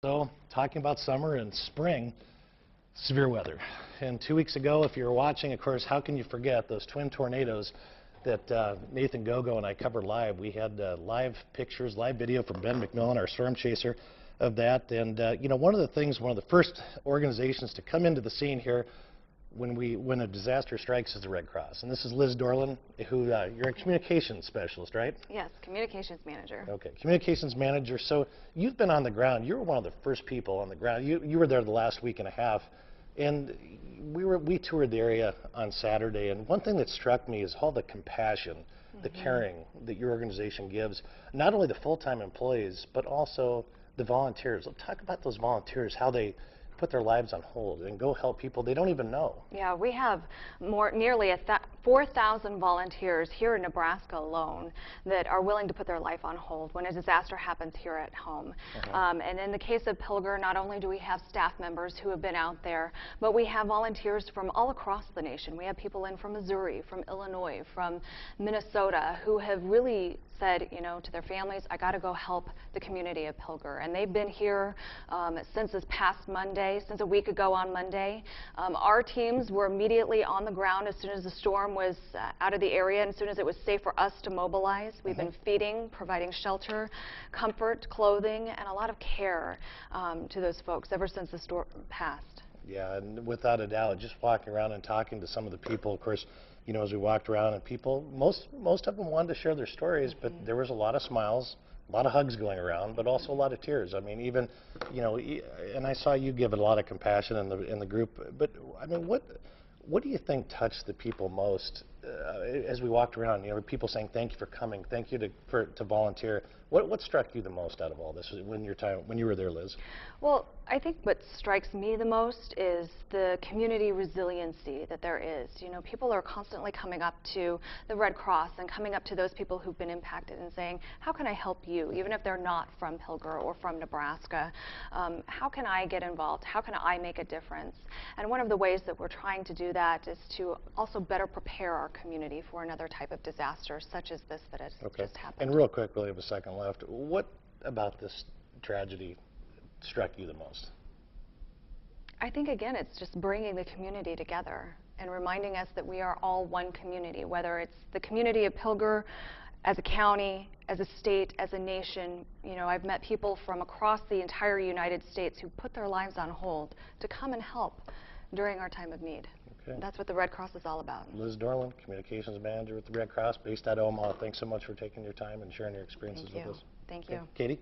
So, talking about summer and spring, severe weather. And 2 weeks ago, if you were watching, of course, how can you forget those twin tornadoes that Nathan Gogo and I covered live? We had live pictures, live video from Ben McMillan, our storm chaser, of that. And, you know, one of the first organizations to come into the scene here when a disaster strikes is the Red Cross. And this is Liz Dorland, who you're a communications specialist, right? Yes, communications manager. Okay, communications manager. So you've been on the ground. You were one of the first people on the ground. You were there the last week and a half, and we toured the area on Saturday. And one thing that struck me is all the compassion, the caring that your organization gives, not only the full-time employees but also the volunteers. Let's talk about those volunteers, how they put their lives on hold and go help people they don't even know. Yeah, we have nearly 4,000 volunteers here in Nebraska alone that are willing to put their life on hold when a disaster happens here at home. And in the case of Pilger, not only do we have staff members who have been out there, but we have volunteers from all across the nation. We have people in from Missouri, from Illinois, from Minnesota, who have really said, you know, to their families, I got to go help the community of Pilger. And they've been here since this past Monday, since a week ago on Monday. Our teams were immediately on the ground as soon as the storm was out of the area and as soon as it was safe for us to mobilize. We've been feeding, providing shelter, comfort, clothing, and a lot of care to those folks ever since the storm passed. Yeah, and without a doubt, just walking around and talking to some of the people, of course, you know, as we walked around, and people, most of them wanted to share their stories, but there was a lot of smiles, a lot of hugs going around, but also a lot of tears. I mean, even, you know, and I saw you give a lot of compassion in the group, but I mean, what do you think touched the people most as we walked around? You know, people saying thank you for coming, thank you to volunteer. What struck you the most out of all this when you were there, Liz? Well, I think what strikes me the most is the community resiliency that there is. You know, people are constantly coming up to the Red Cross and coming up to those people who've been impacted and saying, how can I help you, even if they're not from Pilger or from Nebraska? How can I get involved? How can I make a difference? And one of the ways that we're trying to do that is to also better prepare our community for another type of disaster such as this that has just happened. And real quick, we have a second left. What about this tragedy struck you the most? I think, again, it's just bringing the community together and reminding us that we are all one community, whether it's the community of Pilger, as a county, as a state, as a nation. You know, I've met people from across the entire United States who put their lives on hold to come and help during our time of need. Okay. That's what the Red Cross is all about. Liz Dorland, Communications Manager with the Red Cross, based out of Omaha. Thanks so much for taking your time and sharing your experiences with us. Thank you. Katie?